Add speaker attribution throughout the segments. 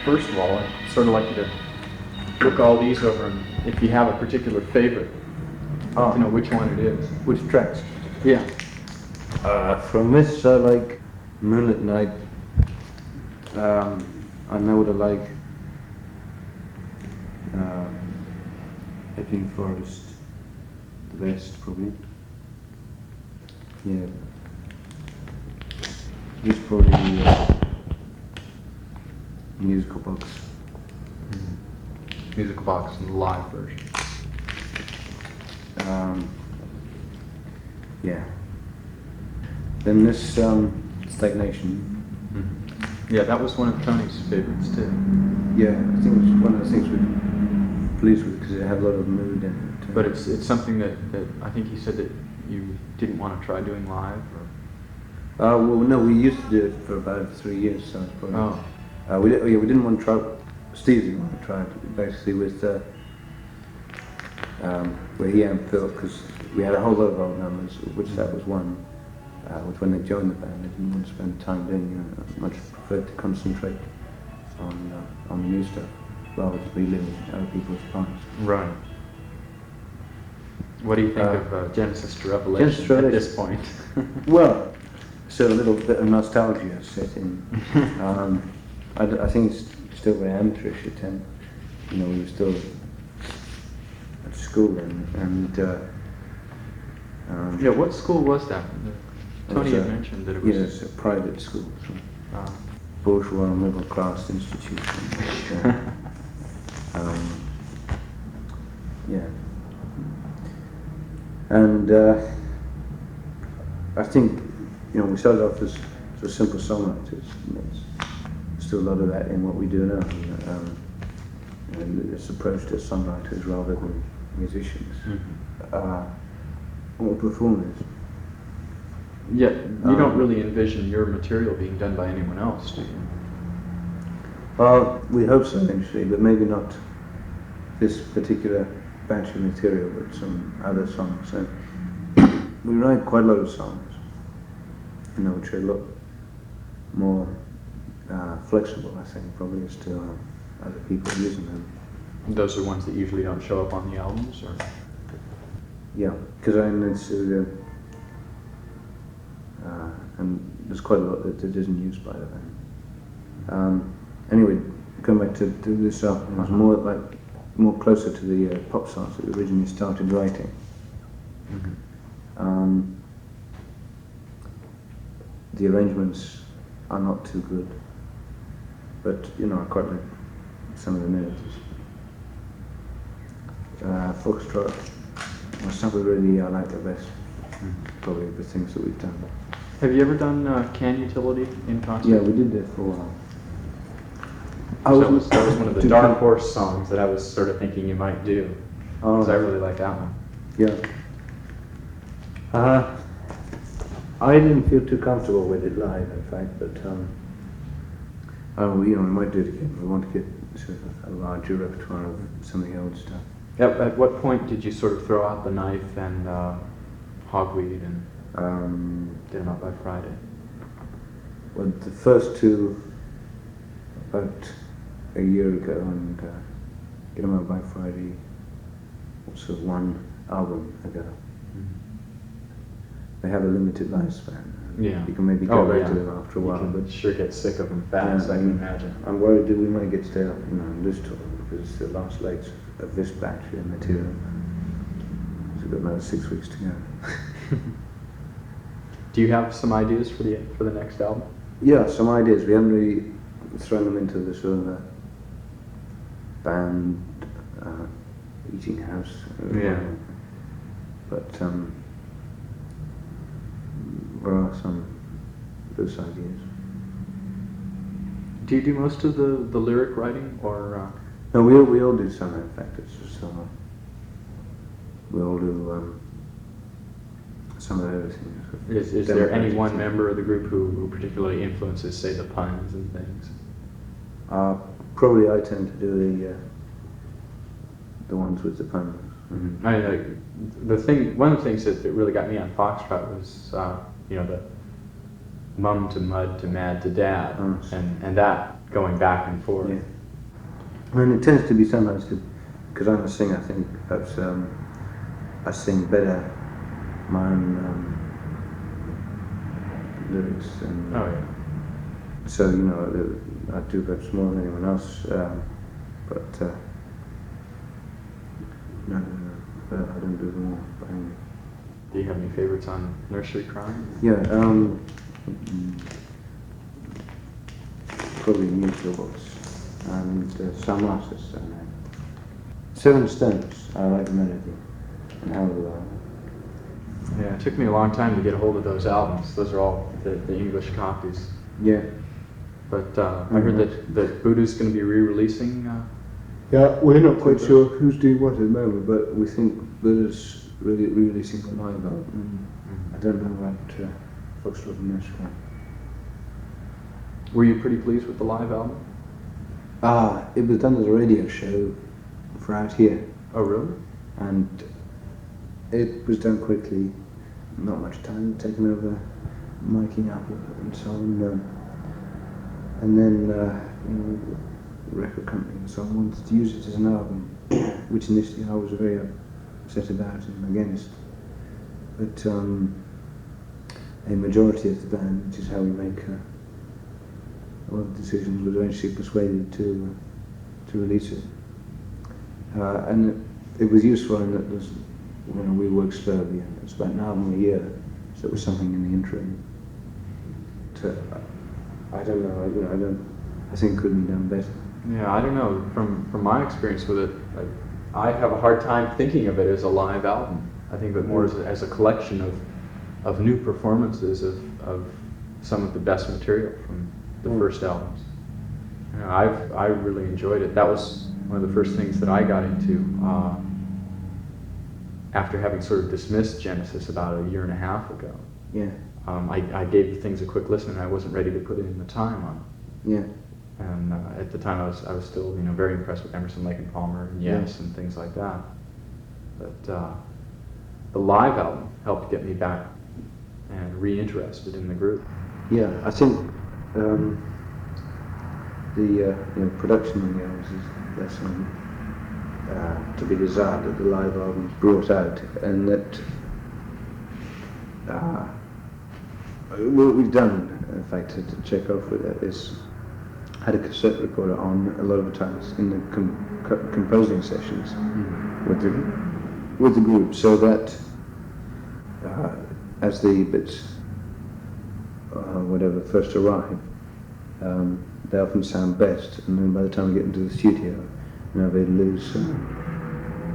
Speaker 1: First of all, I'd sort of like you to look all these over, and if you have a particular favorite, to know which one it is.
Speaker 2: Which tracks?
Speaker 1: Yeah.
Speaker 2: From this, I like Moonlit Night. I know what I like. Epping Forest, the best probably. Yeah. He's probably the musical box.
Speaker 1: Mm-hmm. Musical box and the live version.
Speaker 2: Yeah. Then this Stagnation.
Speaker 1: Mm-hmm. Yeah, that was one of Tony's favorites too.
Speaker 2: Yeah, I think it's one of the things we're pleased with because it had a lot of mood in it.
Speaker 1: But it's something that I think you said that you didn't want to try doing live, or?
Speaker 2: Well, no, we used to do it for about 3 years, so it's probably.
Speaker 1: Oh.
Speaker 2: We didn't want to try. Steve didn't want to try it basically with where he and Phil, because we had a whole lot of old numbers, which that was one. Which when they joined the band, they didn't want to spend time doing. Much preferred to concentrate on the new stuff rather than reliving other people's parts.
Speaker 1: Right. What do you think of Genesis to Revelation at this point?
Speaker 2: Well, so a little bit of nostalgia set in. I think it's still very amateurish attempt. You know, we were still at school then, and
Speaker 1: yeah, what school was that? Tony had mentioned that it was.
Speaker 2: Yes, a private school, so bourgeois middle class institution. Yeah. And I think, you know, we started off as sort of simple songwriters. There's still a lot of that in what we do now. And this approach to songwriters rather than musicians, or performers.
Speaker 1: Yeah, you don't really envision your material being done by anyone else, do you?
Speaker 2: Well, we hope so eventually, but maybe not this particular batch of material, but some other songs. So we write quite a lot of songs, you know, which are a lot more flexible, I think, probably as to other people using them.
Speaker 1: Those are ones that usually don't show up on the albums, or?
Speaker 2: Yeah, because I mean, it's and there's quite a lot that isn't used by the band. Anyway, going back to this album, it was more closer to the pop songs that we originally started writing. Mm-hmm. The arrangements are not too good, but you know, I quite like some of the melodies. Foxtrot was something really I like the best. Probably the things that we've done.
Speaker 1: Have you ever done Can Utility in concert?
Speaker 2: Yeah, we did that for a while.
Speaker 1: That was one of the Dark Horse songs that I was sort of thinking you might do, because I really like that one.
Speaker 2: Yeah. I didn't feel too comfortable with it live, in fact, but you know, we might do it again. We want to get sort of a larger repertoire of some of the old stuff.
Speaker 1: At what point did you sort of throw out the knife and hogweed and get them out by Friday?
Speaker 2: Well, the first two about a year ago, and get them out by Friday. Also, one album ago. They have a limited lifespan.
Speaker 1: Yeah.
Speaker 2: You can maybe go back to them after a while,
Speaker 1: but sure get sick of them fast. I can imagine.
Speaker 2: I'm worried that we might get stale, you know, on this tour because it's the last legs of this batch of material. So we've got another 6 weeks to go.
Speaker 1: Do you have some ideas for the next album?
Speaker 2: Yeah, some ideas. We haven't really thrown them into the sort of band eating house.
Speaker 1: Yeah.
Speaker 2: But there are some loose ideas.
Speaker 1: Do you do most of the lyric writing, or?
Speaker 2: No, we all do some. In fact, it's just we all do some of everything.
Speaker 1: Is there any one member of the group who particularly influences, say, the puns and things?
Speaker 2: Probably I tend to do the ones with the puns.
Speaker 1: Mm-hmm. One of the things that really got me on Foxtrot was, you know, the mum to mud to mad to dad, and that going back and forth.
Speaker 2: Yeah. And it tends to be sometimes, because I'm a singer, I think perhaps I sing better my own lyrics. And,
Speaker 1: Oh yeah.
Speaker 2: so, I do perhaps more than anyone else, but no, I don't do them all. But anyway.
Speaker 1: Do you have any favorites on Nursery Cryme?
Speaker 2: Yeah, probably Mutuals and Some Artists. Seven Stones, I like the melody and how
Speaker 1: Yeah, it took me a long time to get a hold of those albums. Those are all the English copies.
Speaker 2: yeah.
Speaker 1: But I heard that Buddha's going to be re-releasing.
Speaker 2: Yeah, we're not quite sure who's doing what at the moment, but we think Buddha's really releasing the live album. I don't know about Foxtrot and Nursery Cryme.
Speaker 1: Were you pretty pleased with the live album?
Speaker 2: It was done as a radio show for out here,
Speaker 1: Oh, really?
Speaker 2: and it was done quickly, not much time taken over miking up and so on. And then, the record company and so on wanted to use it as an album, which initially I was very upset about and against. But a majority of the band, which is how we make a lot of decisions, was eventually persuaded to release it. And it was useful in that there's, we worked slowly, and it's about an album a year, so it was something in the interim. I don't know, I think it could be done better.
Speaker 1: Yeah, I don't know. From my experience with it, I have a hard time thinking of it as a live album. I think of it more as a collection of new performances of some of the best material from the first albums. I really enjoyed it. That was one of the first things that I got into after having sort of dismissed Genesis about a year and a half ago.
Speaker 2: Yeah.
Speaker 1: I gave the things a quick listen, and I wasn't ready to put in the time on it.
Speaker 2: Yeah.
Speaker 1: And at the time, I was still very impressed with Emerson, Lake and Palmer, and Yes, and things like that. But the live album helped get me back and reinterested in the group.
Speaker 2: Yeah, I think the production on the albums there's something to be desired that the live albums brought out, and that what we've done, in fact, to check off with it, is had a cassette recorder on a lot of the times in the composing sessions with the group, so that as the bits first arrive, they often sound best, and then by the time we get into the studio, they lose a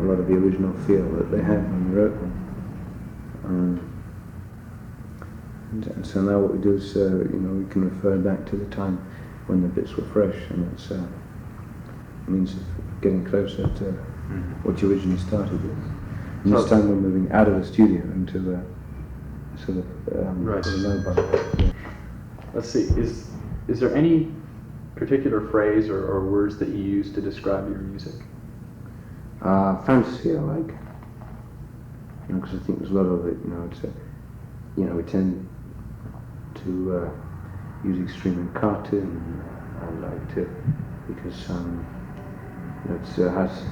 Speaker 2: lot of the original feel that they had when we wrote them. And so now what we do is, we can refer back to the time when the bits were fresh, and it's a means of getting closer to what you originally started with. And this time we're moving out of the studio into a sort of low bar. Yeah.
Speaker 1: Let's see, is there any particular phrase or words that you use to describe your music?
Speaker 2: Fantasy I like, because I think there's a lot of it, we tend to use extreme in cartoon. I like to, because it's as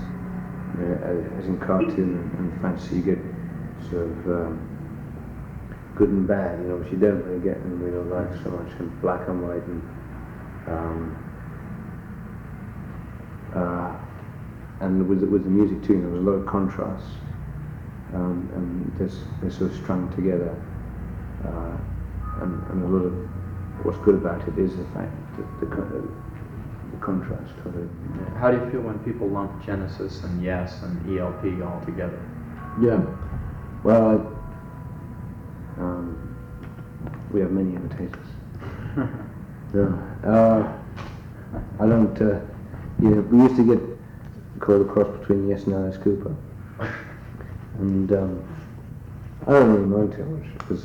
Speaker 2: in cartoon and fantasy, you get sort of good and bad, which you don't really get in real life so much, in black and white, and with the music too, there's a lot of contrasts, and they're sort of strung together, and a lot of what's good about it is the fact that the contrast of it.
Speaker 1: How do you feel when people lump Genesis and Yes and ELP all together?
Speaker 2: Yeah, well, we have many imitators. I don't, we used to get called a cross between Yes and Alice Cooper. And I don't really mind too much, because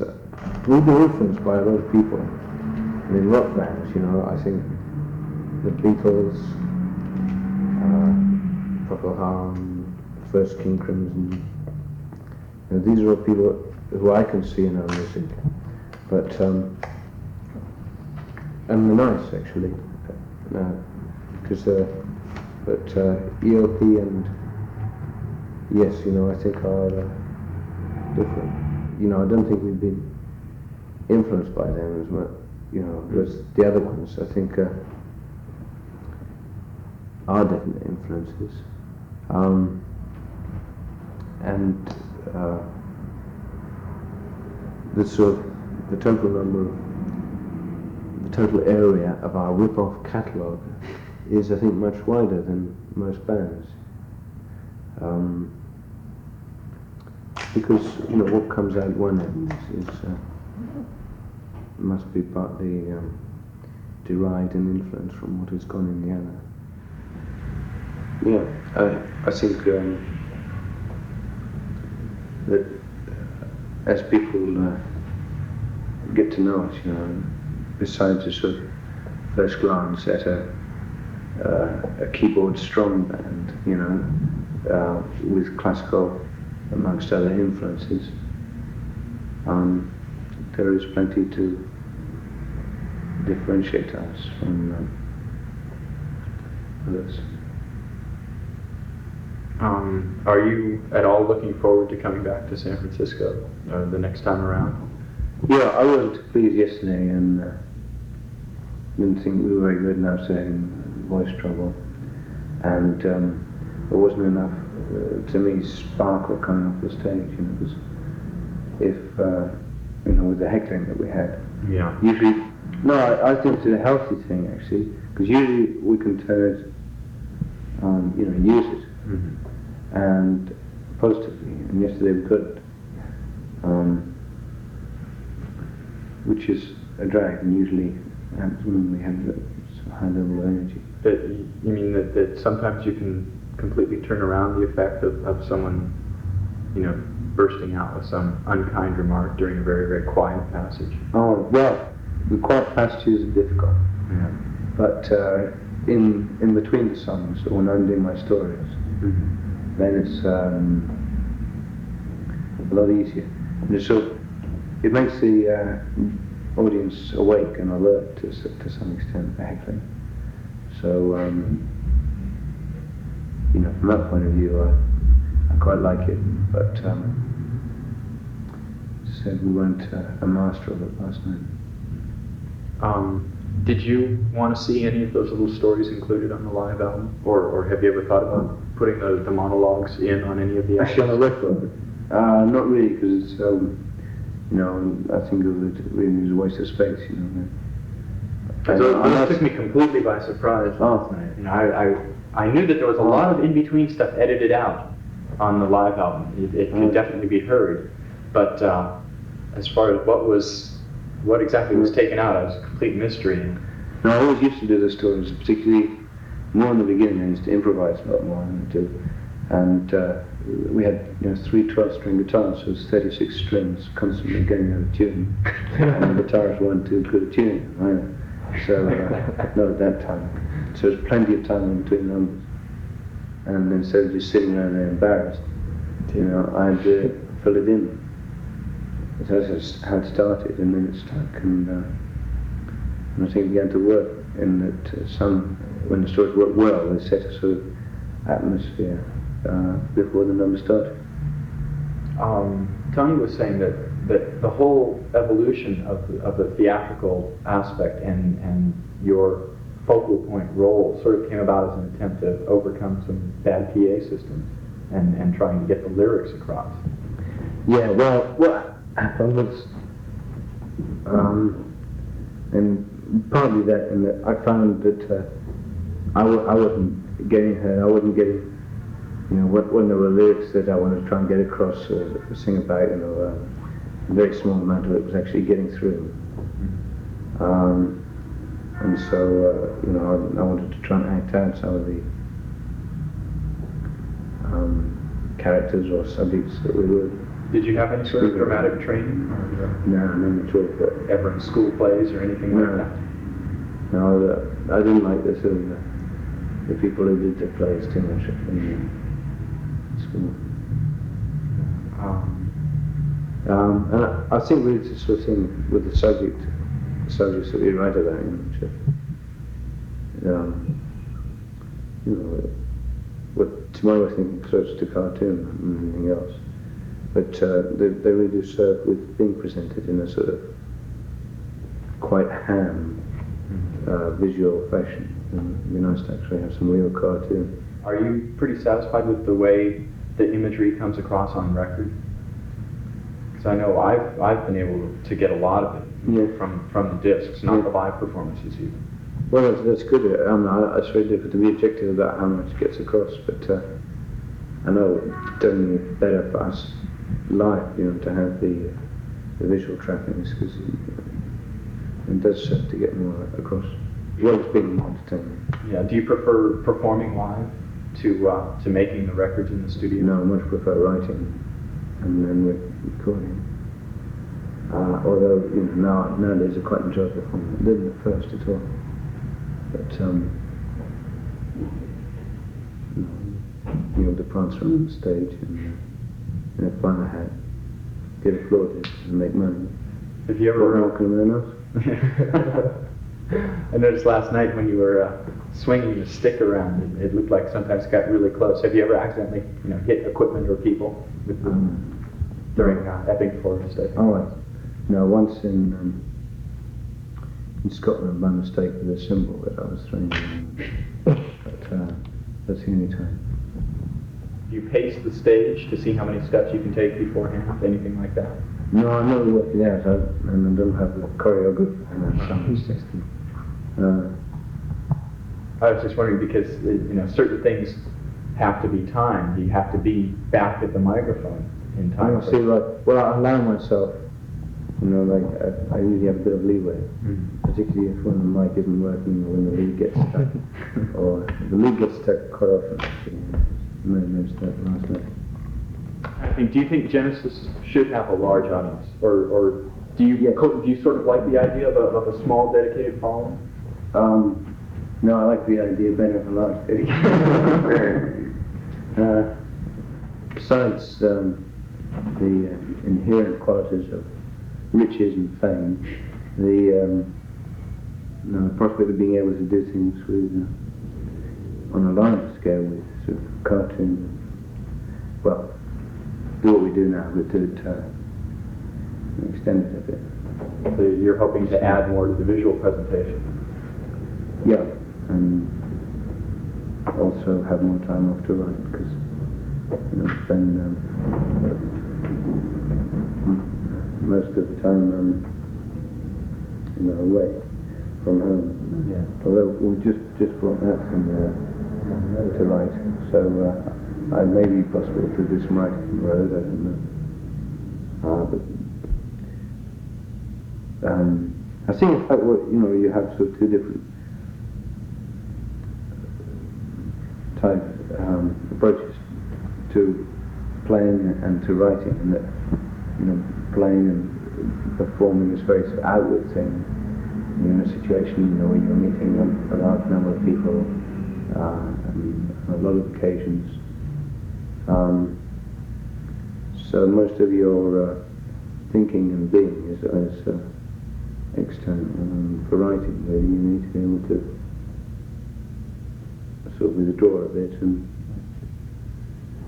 Speaker 2: we've been influenced by a lot of people. I mean, rock bands, I think the Beatles, Procol Harum, First King Crimson, these are all people who I can see in our music, but and they're nice actually, no, because but ELP and yes, I think are different. I don't think we've been influenced by them as much, as the other ones. I think are definite influences, and the total number, the total area of our rip-off catalogue is, I think, much wider than most bands. Because what comes out one end is must be partly derived and influenced from what has gone in the other. Yeah, I think that as people get to know us, besides a sort of first glance at a keyboard strong band, with classical amongst other influences, there is plenty to differentiate us from others.
Speaker 1: Are you at all looking forward to coming back to San Francisco the next time around?
Speaker 2: Yeah, I wasn't pleased yesterday and didn't think we were very good, and I was having voice trouble, and there wasn't enough to me sparkle coming off the stage, because if with the heckling that we had, usually I think it's a healthy thing actually, because usually we can turn it use it and positively, and yesterday we couldn't, which is a drag, and usually happens when we have a high level of energy.
Speaker 1: You mean that sometimes you can completely turn around the effect of someone, bursting out with some unkind remark during a very, very quiet passage?
Speaker 2: Oh, well, the quiet passages are difficult.
Speaker 1: Yeah.
Speaker 2: But in between the songs, or when I'm doing my stories, then it's a lot easier. And it makes the audience awake and alert to some extent, heckling. So, from that point of view, I quite like it. But said we weren't a master of it last night.
Speaker 1: Did you want to see any of those little stories included on the live album, or have you ever thought about putting the monologues in on any of the albums?
Speaker 2: Actually, on the record, not really, because it's I think of it really as a waste of space.
Speaker 1: That took me completely by surprise last night. I knew that there was a lot of in-between stuff edited out on the live album. It could definitely be heard, but as far as what exactly was taken out, it was a complete mystery.
Speaker 2: No, I always used to do the stories, particularly more in the beginning. I used to improvise a lot more than I do. And we had 3 12-string guitars, so it was 36 strings constantly getting out of tune. And the guitarists weren't too good at tuning either. So, not at that time. So there's plenty of time in between numbers. And instead of just sitting around there embarrassed, I'd fill it in. So that's how it started, and then it stuck, and I think it began to work, in that when the stories work well, they set a sort of atmosphere before the number started.
Speaker 1: Tony was saying that the whole evolution of the theatrical aspect and your focal point role sort of came about as an attempt to overcome some bad PA systems and trying to get the lyrics across.
Speaker 2: Yeah, well, what happened was, and partly that, and that I found that I wasn't getting her, I wasn't getting, when there were lyrics that I wanted to try and get across, sing about, a very small amount of it was actually getting through. And so, I wanted to try and act out some of the characters or subjects that we were.
Speaker 1: Did you have any sort of dramatic training?
Speaker 2: No, none at all. But
Speaker 1: ever in school plays or anything like that?
Speaker 2: No, I didn't like the sort of the people who did the plays too much in school. And I think we just sort of thing with the subjects that we write about, which are you know, what to my way of thinking close to cartoon than anything else. But they really do serve with being presented in a sort of quite ham visual fashion. And it'd be nice to actually have some real cartoon.
Speaker 1: Are you pretty satisfied with the way the imagery comes across on record? Because I know I've been able to get a lot of it from the discs, not the live performances even.
Speaker 2: Well, that's good. It's very difficult to be objective about how much gets across, but I know it's definitely better for us live, you know, to have the visual trappings, because it does serve to get more across. Well, it's being entertaining.
Speaker 1: Yeah. Do you prefer performing live to making the records in the studio?
Speaker 2: No, I much prefer writing and then recording. Although, you know, nowadays I quite enjoy performing. I didn't at first at all. But, you know, to prance around the stage in a flannel hat, get applauded and make money.
Speaker 1: Have you ever...
Speaker 2: What more can a man ask?
Speaker 1: I noticed last night when you were swinging the stick around, it looked like sometimes it got really close. Have you ever accidentally, you know, hit equipment or people with during Epping Forest? I think.
Speaker 2: Oh, right. No, once in Scotland by mistake with a cymbal that I was throwing. But that's the only time.
Speaker 1: Do you pace the stage to see how many steps you can take beforehand? Anything like that?
Speaker 2: No, I never worked it out, and I don't have the choreographer and that sound system.
Speaker 1: I was just wondering because you know certain things have to be timed. You have to be back at the microphone in time.
Speaker 2: I see, like, well, I allow myself, you know, like I usually have a bit of leeway, particularly if when the mic isn't working or when the lead gets stuck, or the lead gets stuck quite often. I noticed that last night.
Speaker 1: I think. Do you think Genesis should have a large audience, or do you sort of like the idea of a small dedicated following?
Speaker 2: No, I like the idea better of a large dedicated. Besides the inherent qualities of riches and fame, the prospect of being able to do things with on a large scale with sort of cartoons. Well, do what we do now, but do it extend it a bit.
Speaker 1: So you're hoping to add more to the visual presentation?
Speaker 2: Yeah, and also have more time off to write, because you know, spend most of the time you know, away from home.
Speaker 1: Yeah.
Speaker 2: Although we just brought that from to write, so it may be possible to do some writing on the road. I don't know. But I think in fact, you know, you have sort of two different type approaches to playing and to writing, and that, you know, playing and performing is very sort of outward thing. You're in a situation, you know, where you're meeting a large number of people and on a lot of occasions. So most of your thinking and being is external. For writing, really, you need to be able to sort of withdraw a bit and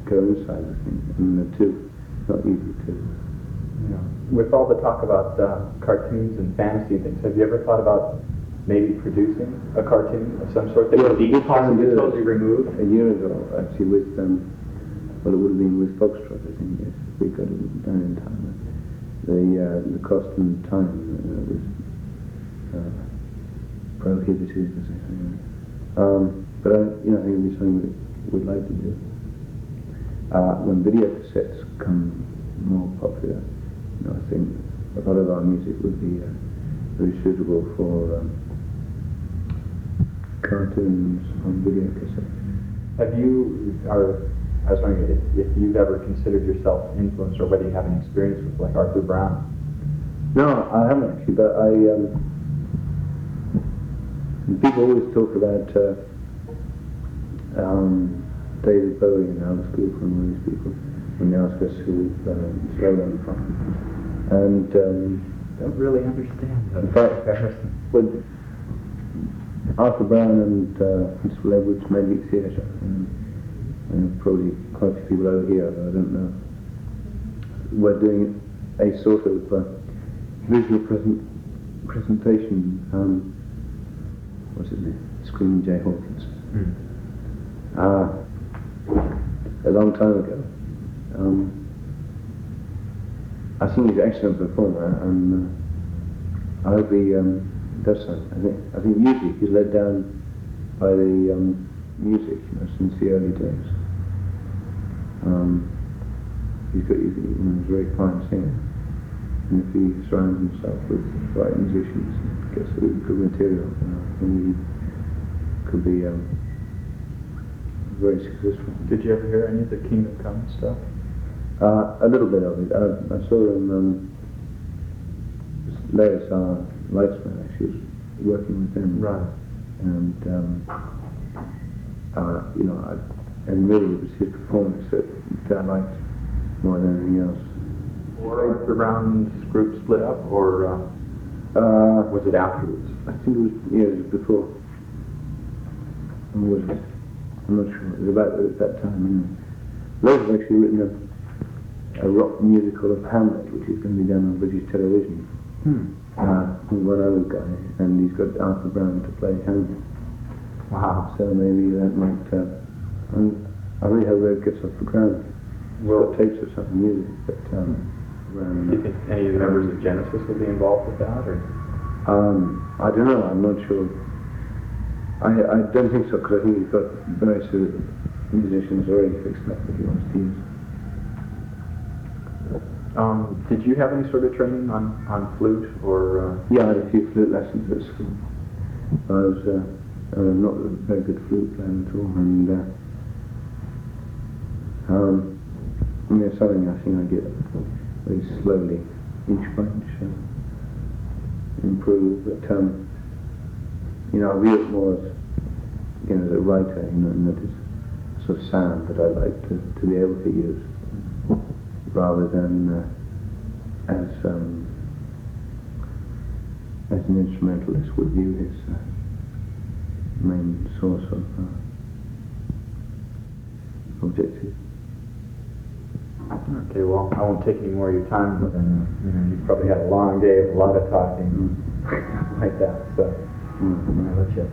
Speaker 2: go inside the thing. And the two, not easy to.
Speaker 1: Yeah. With all the talk about cartoons and fantasy and things, have you ever thought about maybe producing a cartoon of some sort that would be possibly totally removed?
Speaker 2: A year ago, actually, with well, it would have been with Foxtrot, I think. Yes, we got it done in time. The cost and time was prohibitive, as I say. But I think it would be something we would like to do. When video cassettes become more popular, you know, I think a lot of our music would be very suitable for cartoons on video cassette. I was wondering if you've ever considered yourself influenced, or whether you have any experience with like Arthur Brown. No, I haven't actually, but people always talk about David Bowie and Alice Cooper and all these people when they ask us who we've learned from. And
Speaker 1: don't really understand that.
Speaker 2: In fact, well, Arthur Brown and Principal Edwards Magic Theatre, and probably quite a few people over here, I don't know. We're doing a sort of visual presentation, what's his name? Screaming Jay Hawkins. A long time ago. I think he's an excellent performer, and I hope he does something. I think usually he's let down by the music, since the early days. He's a very fine singer, and if he surrounds himself with the right musicians, gets good material, then he could be very successful.
Speaker 1: Did you ever hear any of the Kingdom Come stuff?
Speaker 2: A little bit of it. I saw him latest Lightsman actually was working with them.
Speaker 1: Right.
Speaker 2: And and really it was his performance that I liked more than anything else.
Speaker 1: Or the Brown's group split up, or was it afterwards?
Speaker 2: I think it was before. Or was it? I'm not sure. It was about at that time. Lowe's has actually written a rock musical of Hamlet, which is going to be done on British television. With one other guy, and he's got Arthur Brown to play Hamlet.
Speaker 1: Wow.
Speaker 2: So maybe that might. I really hope that gets off the ground. Well, tapes or something music, but.
Speaker 1: Do you think any of the members of Genesis will be involved with that, or?
Speaker 2: I don't know. I'm not sure. I don't think so, because I think he's got various musicians already fixed up that he wants to use.
Speaker 1: Did you have any sort of training on flute, or?
Speaker 2: Yeah, I had a few flute lessons at school. I was not a very good flute player at all, and something I think I get very slowly, inch by inch, improve. But I view it more as, as a writer, and that is sort of sound that I like to be able to use, rather than as an instrumentalist would view his main source of objective.
Speaker 1: Okay, well, I won't take any more of your time, but you probably had a long day of a lot of talking, like that, so I'll let you